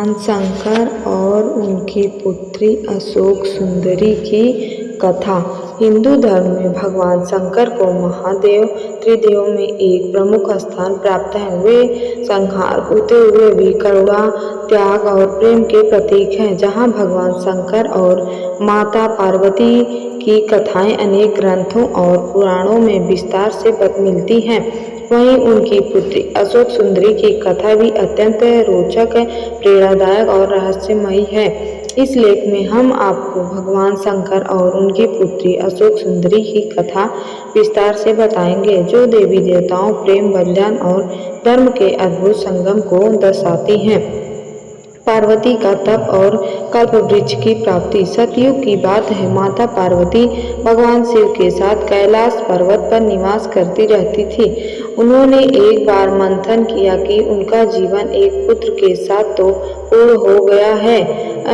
भगवान शंकर और उनकी पुत्री अशोक सुंदरी की कथा। हिंदू धर्म में भगवान शंकर को महादेव त्रिदेवों में एक प्रमुख स्थान प्राप्त है। वे संहार होते हुए भी करुणा, त्याग और प्रेम के प्रतीक हैं। जहाँ भगवान शंकर और माता पार्वती की कथाएं अनेक ग्रंथों और पुराणों में विस्तार से मिलती हैं, वहीं उनकी पुत्री अशोक सुंदरी की कथा भी अत्यंत रोचक, प्रेरणादायक और रहस्यमयी है। इस लेख में हम आपको भगवान शंकर और उनकी पुत्री अशोक सुंदरी की कथा विस्तार से बताएंगे, जो देवी देवताओं, प्रेम, बलिदान और धर्म के अद्भुत संगम को दर्शाती हैं। पार्वती का तप और कल्प वृक्ष की प्राप्ति। सतयुग की बात है। माता पार्वती भगवान शिव के साथ कैलाश पर्वत पर निवास करती रहती थी। उन्होंने एक बार मंथन किया कि उनका जीवन एक पुत्र के साथ तो पूर्ण हो गया है,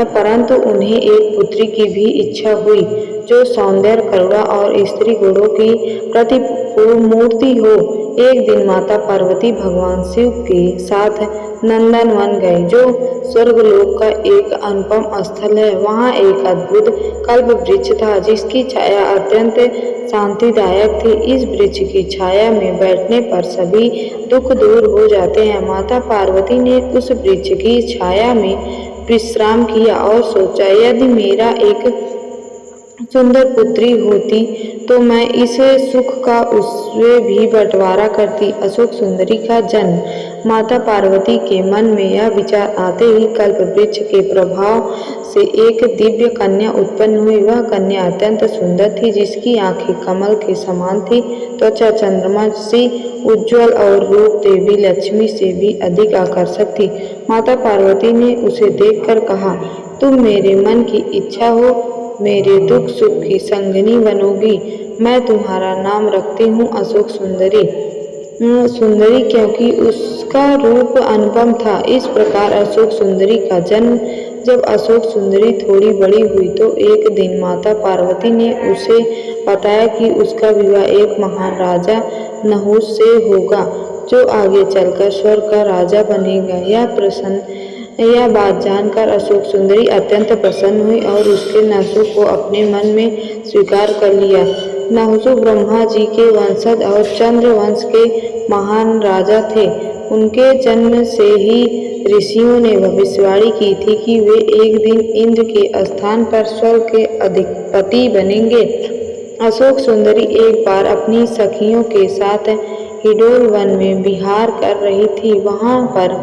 परंतु उन्हें एक पुत्री की भी इच्छा हुई, जो सौंदर्य, करुणा और स्त्री गुणों की प्रतिपूर्ण मूर्ति हो। एक दिन माता पार्वती भगवान शिव के साथ नंदनवन गए, जो स्वर्गलोक का एक अनुपम स्थल है। वहाँ एक अद्भुत कल्प वृक्ष था, जिसकी छाया अत्यंत शांतिदायक थी। इस वृक्ष की छाया में बैठने पर सभी दुख दूर हो जाते हैं। माता पार्वती ने उस वृक्ष की छाया में विश्राम किया और सोचा, यदि मेरा एक सुंदर पुत्री होती तो मैं इस सुख का उससे भी बंटवारा करती। अशोक सुंदरी का जन्म। माता पार्वती के मन में यह विचार आते ही कल्प वृक्ष के प्रभाव से एक दिव्य कन्या उत्पन्न हुई। वह कन्या अत्यंत सुंदर थी, जिसकी आंखें कमल के समान थी, त्वचा चंद्रमा सी उज्ज्वल और रूप देवी लक्ष्मी से भी अधिक आकर्षक थी। माता पार्वती ने उसे देखकर कहा, तुम मेरे मन की इच्छा हो, मेरे दुख सुख की संगिनी बनोगी। मैं तुम्हारा नाम रखती हूँ अशोक सुंदरी। सुंदरी क्योंकि उसका रूप अनुपम था। इस प्रकार अशोक सुंदरी का जन्म। जब अशोक सुंदरी थोड़ी बड़ी हुई तो एक दिन माता पार्वती ने उसे बताया कि उसका विवाह एक महान राजा नहुष से होगा, जो आगे चलकर स्वर्ग का राजा बनेगा। यह बात जानकर अशोक सुंदरी अत्यंत प्रसन्न हुई और उसके नहुष को अपने मन में स्वीकार कर लिया। नहुष ब्रह्मा जी के वंशज और चंद्र वंश के महान राजा थे। उनके जन्म से ही ऋषियों ने भविष्यवाणी की थी कि वे एक दिन इंद्र के स्थान पर स्वर्ग के अधिपति बनेंगे। अशोक सुंदरी एक बार अपनी सखियों के साथ हिडोल वन में विहार कर रही थी। वहां पर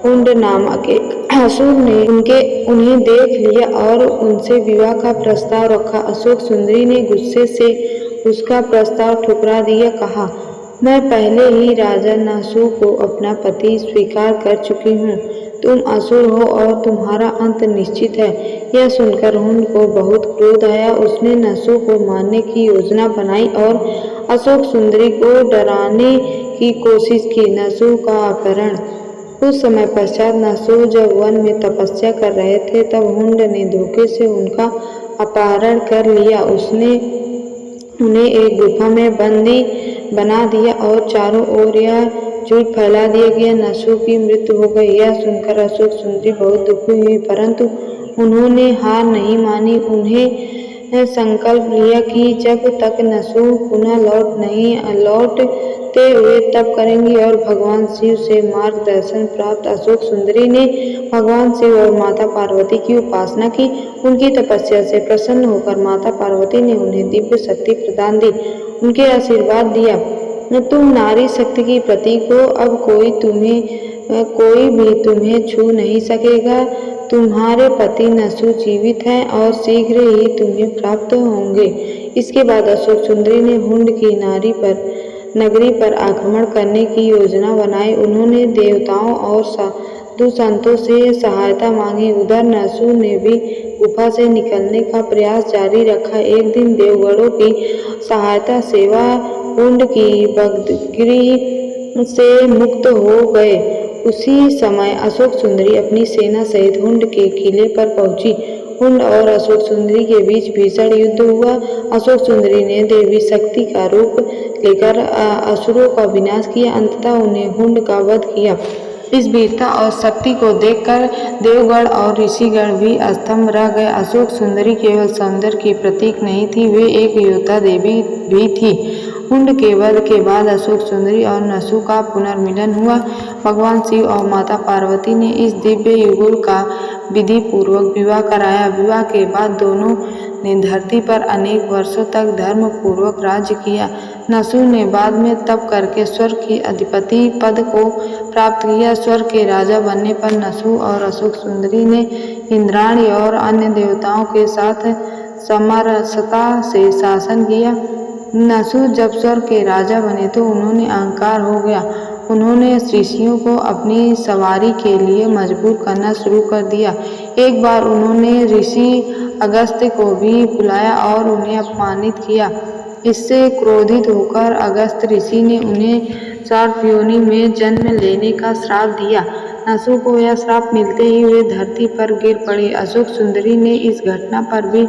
हुंड नामक एक असुर ने उन्हें देख लिया और उनसे विवाह का प्रस्ताव रखा। अशोक सुंदरी ने गुस्से से उसका प्रस्ताव ठुकरा दिया। कहा, मैं पहले ही राजा नहुष को अपना पति स्वीकार कर चुकी हूँ। तुम असुर हो और तुम्हारा अंत निश्चित है। यह सुनकर हुंड को बहुत क्रोध आया। उसने नहुष को मारने की योजना बनाई और अशोक सुंदरी को डराने की कोशिश की। नहुष का अपहरण। कुछ समय पश्चात नहुष जब वन में तपस्या कर रहे थे, तब हुंड ने धोखे से उनका अपहरण कर लिया। उसने उन्हें एक गुफा में बंदी बना दिया और चारों ओर यह झूठ फैला दिया कि नहुष की मृत्यु हो गई। यह सुनकर अशोक सुंदरी बहुत दुखी हुई, परंतु उन्होंने हार नहीं मानी। उन्हें संकल्प लिया कि जब तक नहुष पुनः लौटते वे तप करेंगी और भगवान शिव से मार्गदर्शन प्राप्त। अशोक सुंदरी ने भगवान शिव और माता पार्वती की उपासना की। उनकी तपस्या से प्रसन्न होकर माता पार्वती ने उन्हें दिव्य शक्ति प्रदान दी। उनके आशीर्वाद दिया, तुम नारी शक्ति की प्रतीक हो। अब कोई भी तुम्हें छू नहीं सकेगा। तुम्हारे पति नहुष जीवित हैं और शीघ्र ही तुम्हें प्राप्त होंगे। इसके बाद अशोक सुंदरी ने हुंड की नगरी पर आक्रमण करने की योजना बनाई। उन्होंने देवताओं और साधु संतों से सहायता मांगी। उधर नहुष ने भी गुफा से निकलने का प्रयास जारी रखा। एक दिन देवगणों की सहायता से वह हुंड की बदगिरी से मुक्त हो गए। उसी समय अशोक सुंदरी अपनी सेना सहित हुंड के किले पर पहुंची। हुंड और अशोक सुंदरी के बीच भीषण युद्ध हुआ। अशोक सुंदरी ने देवी शक्ति का रूप लेकर असुरों का विनाश किया। अंततः उन्हें हुंड का वध किया। इस वीरता और शक्ति को देखकर देवगण और ऋषिगण भी स्तंभ रह गए। अशोक सुंदरी केवल सौंदर्य की प्रतीक नहीं थी, वे एक योद्धा देवी भी थी। हुंड के वध के बाद अशोक सुंदरी और नसु का पुनर्मिलन हुआ। भगवान शिव और माता पार्वती ने इस दिव्य युगल का विधि पूर्वक विवाह कराया। विवाह के बाद दोनों ने धरती पर अनेक वर्षों तक धर्म पूर्वक राज्य किया। नसु ने बाद में तप करके स्वर्ग की अधिपति पद को प्राप्त किया। स्वर्ग के राजा बनने पर नसु और अशोक सुंदरी ने इंद्राणी और अन्य देवताओं के साथ समरसता से शासन किया। नसु जब स्वर्ग के राजा बने तो उन्होंने अहंकार हो गया। उन्होंने ऋषियों को अपनी सवारी के लिए मजबूर करना शुरू कर दिया। एक बार उन्होंने ऋषि अगस्त्य को भी बुलाया और उन्हें अपमानित किया। इससे क्रोधित होकर अगस्त्य ऋषि ने उन्हें सर्प योनि में जन्म लेने का श्राप दिया। नसु को यह श्राप मिलते ही वे धरती पर गिर पड़े। अशोक सुंदरी ने इस घटना पर भी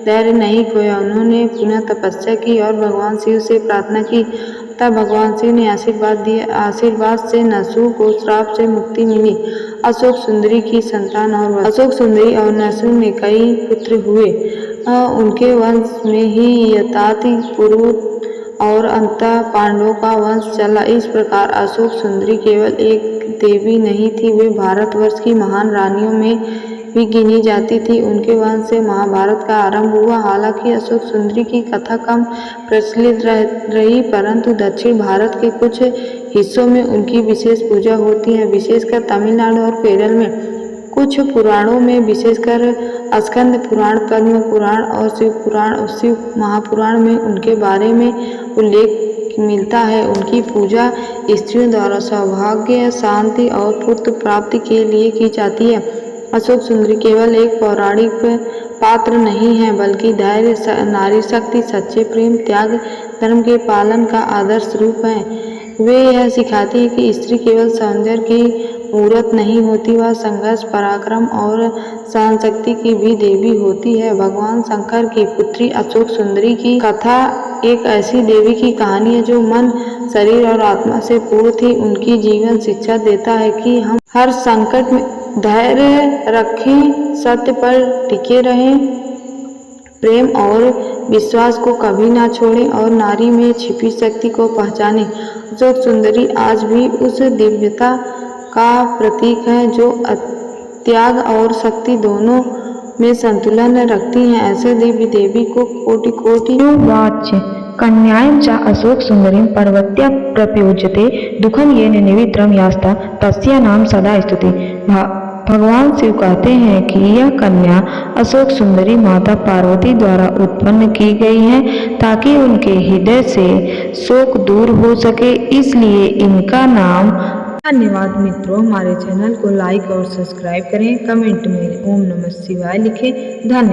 धैर्य नहीं खोया। उन्होंने पुनः तपस्या की और भगवान शिव से प्रार्थना की। तब भगवान शिव ने आशीर्वाद दिया। आशीर्वाद से नसु को श्राप से मुक्ति मिली। अशोक सुंदरी की संतान और अशोक सुंदरी और नसु ने कई पुत्र हुए। उनके वंश में ही यताति पुरु और अंततः पांडवों का वंश चला। इस प्रकार अशोक सुंदरी केवल एक देवी नहीं थी, वे भारतवर्ष की महान रानियों में भी गिनी जाती थी। उनके वंश से महाभारत का आरंभ हुआ। हालांकि अशोक सुंदरी की कथा कम प्रचलित रही, परंतु दक्षिण भारत के कुछ हिस्सों में उनकी विशेष पूजा होती है, विशेषकर तमिलनाडु और केरल में। कुछ पुराणों में, विशेषकर स्कंद पुराण, पद्म पुराण और शिव महापुराण में उनके बारे में उल्लेख मिलता है। उनकी पूजा स्त्रियों द्वारा सौभाग्य, शांति और पुत्र प्राप्ति के लिए की जाती है। अशोक सुंदरी केवल एक पौराणिक पात्र नहीं है, बल्कि धैर्य, नारी शक्ति, सच्चे प्रेम, त्याग, धर्म के पालन का आदर्श रूप है। वे यह सिखाती है कि स्त्री केवल सौंदर्य की मूर्त नहीं होती, वह संघर्ष, पराक्रम और सहनशक्ति की भी देवी होती है। भगवान शंकर की पुत्री अशोक सुंदरी की कथा एक ऐसी देवी की कहानी है जो मन, शरीर और आत्मा से पूर्ण थी। उनकी जीवन शिक्षा देता है कि हम हर संकट में धैर्य रखें, सत्य पर टिके रहें, प्रेम और विश्वास को कभी ना छोड़ें और नारी में छिपी शक्ति को पहचानें। अशोक सुंदरी आज भी उस दिव्यता का प्रतीक है जो त्याग और शक्ति दोनों में संतुलन रखती हैं। ऐसे दिव्य देवी को कोटि कोटि वाच्य कन्यायं च अशोक सुंदरीं पर्वत्या प्रपूज्यते दुःखं येन निवित्रं यास्ता तस्यानां सदा स्तुति। भगवान शिव कहते हैं कि यह कन्या अशोक सुंदरी माता पार्वती द्वारा उत्पन्न की गई है ताकि उनके हृदय से शोक दूर हो सके, इसलिए इनका नाम। धन्यवाद मित्रों, हमारे चैनल को लाइक और सब्सक्राइब करें। कमेंट में ओम नमः शिवाय लिखें। धन्यवाद।